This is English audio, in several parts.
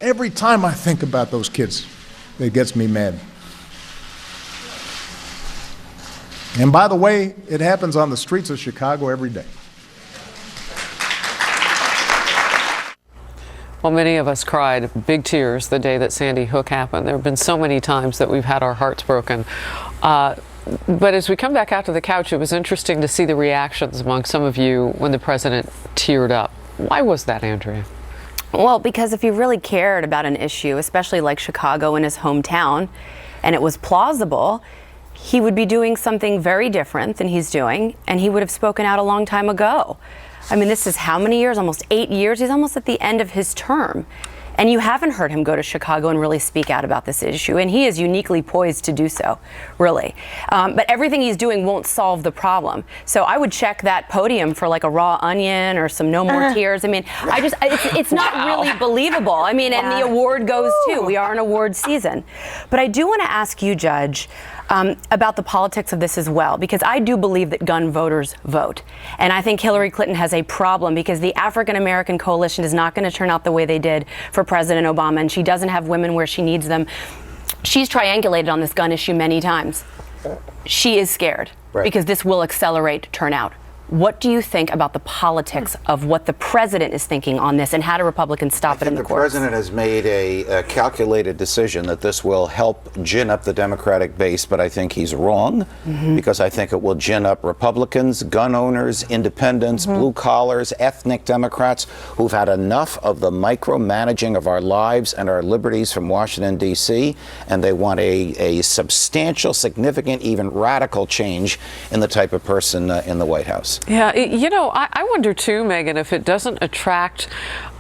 Every time I think about those kids, it gets me mad. And by the way, it happens on the streets of Chicago every day. Well, many of us cried big tears the day that Sandy Hook happened. There have been so many times that we've had our hearts broken. But as we come back out to the couch, it was interesting to see the reactions among some of you when the president teared up. Why was that, Andrea? Well, because if he really cared about an issue, especially like Chicago in his hometown, and it was plausible, he would be doing something very different than he's doing, and he would have spoken out a long time ago. I mean, this is how many years? Almost 8 years. He's almost at the end of his term. And you haven't heard him go to Chicago and really speak out about this issue. And he is uniquely poised to do so, really. But everything he's doing won't solve the problem. So I would check that podium for like a raw onion or some no more tears. I mean, it's not really believable. I mean, and the award goes too. We are in award season. But I do want to ask you, Judge, about the politics of this as well, because I do believe that gun voters vote. And I think Hillary Clinton has a problem because the African American coalition is not going to turn out the way they did for President Obama, and she doesn't have women where she needs them. She's triangulated on this gun issue many times. She is scared because this will accelerate turnout. What do you think about the politics of what the president is thinking on this, and how do Republicans stop it in the courts? The president has made a calculated decision that this will help gin up the Democratic base, but I think he's wrong because I think it will gin up Republicans, gun owners, independents, blue collars, ethnic Democrats who've had enough of the micromanaging of our lives and our liberties from Washington, D.C., and they want a substantial, significant, even radical change in the type of person in the White House. Yeah, you know, I wonder too, Megan, if it doesn't attract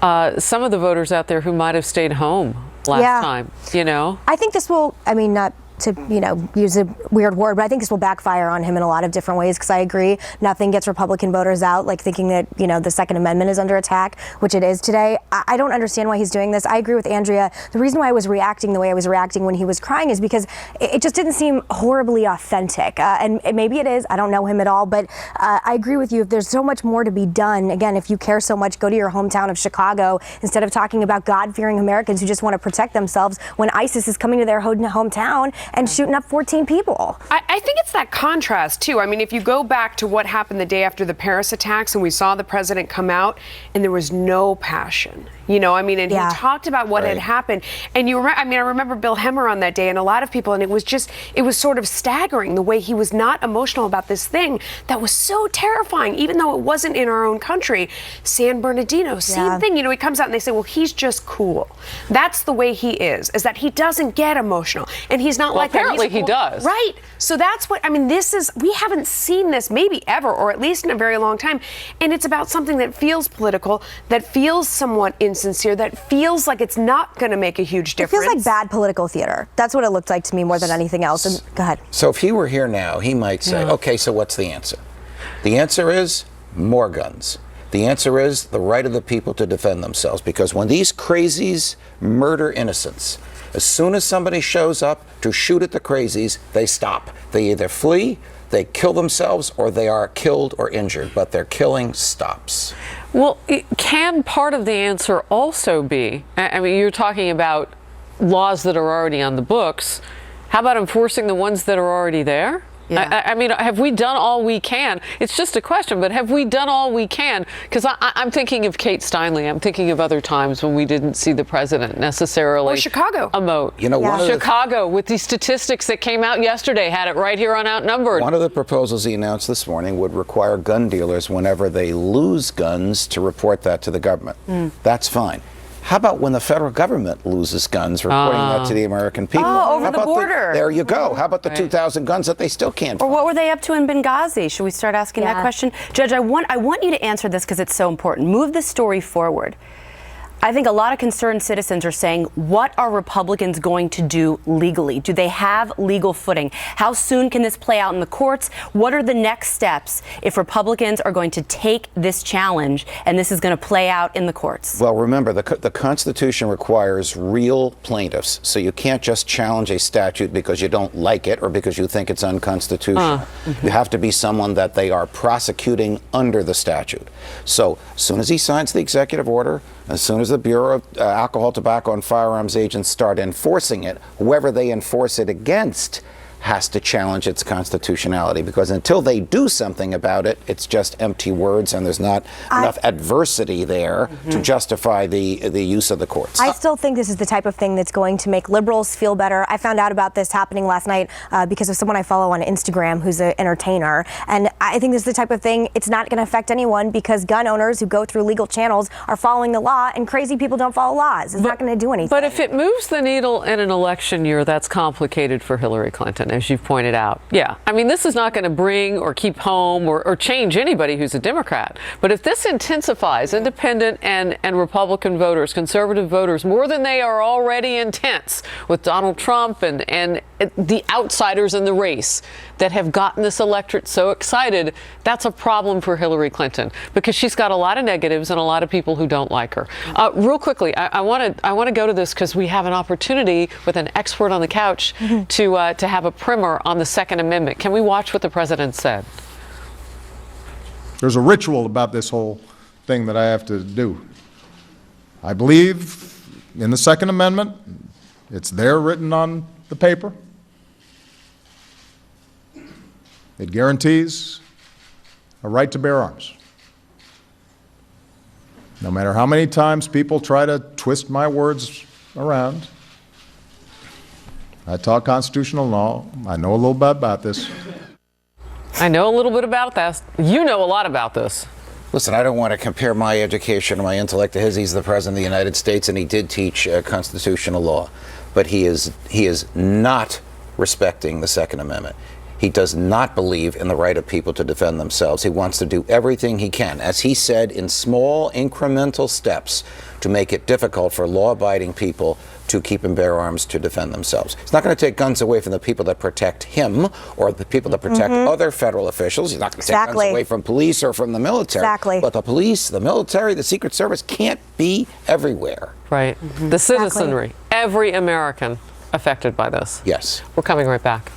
some of the voters out there who might have stayed home last time, you know? I think this will, I mean, not to, you know, use a weird word, but I think this will backfire on him in a lot of different ways, because I agree nothing gets Republican voters out, like thinking that, you know, the Second Amendment is under attack, which it is today. I don't understand why he's doing this. I agree with Andrea. The reason why I was reacting the way I was reacting when he was crying is because it just didn't seem horribly authentic. And maybe it is. I don't know him at all, but I agree with you. If there's so much more to be done, again, if you care so much, go to your hometown of Chicago instead of talking about God-fearing Americans who just want to protect themselves when ISIS is coming to their hometown and shooting up 14 people. I think it's that contrast, too. I mean, if you go back to what happened the day after the Paris attacks and we saw the president come out and there was no passion, you know, I mean, and he talked about what had happened. And you remember, I mean, I remember Bill Hemmer on that day and a lot of people, and it was sort of staggering the way he was not emotional about this thing that was so terrifying, even though it wasn't in our own country. San Bernardino, same thing. You know, he comes out and they say, well, he's just cool. That's the way he is that he doesn't get emotional. And he's not like that. Apparently he does. Right. So that's what, I mean, we haven't seen this maybe ever, or at least in a very long time. And it's about something that feels political, that feels somewhat insincere, that feels like it's not going to make a huge difference. It feels like bad political theater. That's what it looked like to me more than anything else. And go ahead. So if he were here now, he might say, okay, so what's the answer? The answer is more guns. The answer is the right of the people to defend themselves, because when these crazies murder innocents, as soon as somebody shows up to shoot at the crazies, they stop. They either flee, they kill themselves, or they are killed or injured, but their killing stops. Well, can part of the answer also be, I mean, you're talking about laws that are already on the books. How about enforcing the ones that are already there? I mean, have we done all we can? It's just a question, but have we done all we can? Because I'm thinking of Kate Steinle. I'm thinking of other times when we didn't see the president necessarily or Chicago emote. You know, Chicago, with these statistics that came out yesterday, had it right here on Outnumbered. One of the proposals he announced this morning would require gun dealers, whenever they lose guns, to report that to the government. That's fine. How about when the federal government loses guns, reporting that to the American people? Oh, over the border. There you go. How about the 2,000 guns that they still can't find? Or what were they up to in Benghazi? Should we start asking that question? Judge, I want you to answer this because it's so important. Move the story forward. I think a lot of concerned citizens are saying, what are Republicans going to do legally? Do they have legal footing? How soon can this play out in the courts? What are the next steps if Republicans are going to take this challenge and this is going to play out in the courts? Well, remember, the Constitution requires real plaintiffs. So you can't just challenge a statute because you don't like it or because you think it's unconstitutional. You have to be someone that they are prosecuting under the statute. So as soon as he signs the executive order, as soon as the Bureau of Alcohol, Tobacco, and Firearms agents start enforcing it, whoever they enforce it against has to challenge its constitutionality, because until they do something about it, it's just empty words, and there's not enough adversity there to justify the use of the courts. I still think this is the type of thing that's going to make liberals feel better. I found out about this happening last night because of someone I follow on Instagram who's an entertainer, and I think this is the type of thing, it's not going to affect anyone because gun owners who go through legal channels are following the law, and crazy people don't follow laws. It's not going to do anything. But if it moves the needle in an election year, that's complicated for Hillary Clinton, as you've pointed out. Yeah, I mean, this is not going to bring or keep home or change anybody who's a Democrat. But if this intensifies independent and Republican voters, conservative voters, more than they are already intense with Donald Trump and the outsiders in the race that have gotten this electorate so excited, that's a problem for Hillary Clinton, because she's got a lot of negatives and a lot of people who don't like her. Real quickly, I want to go to this because we have an opportunity with an expert on the couch to have a primer on the Second Amendment. Can we watch what the president said? There's a ritual about this whole thing that I have to do. I believe in the Second Amendment. It's there written on the paper. It guarantees a right to bear arms. No matter how many times people try to twist my words around, I talk constitutional law. I know a little bit about this. I know a little bit about this. You know a lot about this. Listen, I don't want to compare my education or my intellect to his. He's the President of the United States, and he did teach constitutional law. But he is not respecting the Second Amendment. He does not believe in the right of people to defend themselves. He wants to do everything he can, as he said, in small incremental steps to make it difficult for law-abiding people to keep and bear arms to defend themselves. He's not going to take guns away from the people that protect him or the people that protect other federal officials. He's not going to take guns away from police or from the military. But the police, the military, the Secret Service can't be everywhere. Right. The citizenry, every American affected by this. Yes. We're coming right back.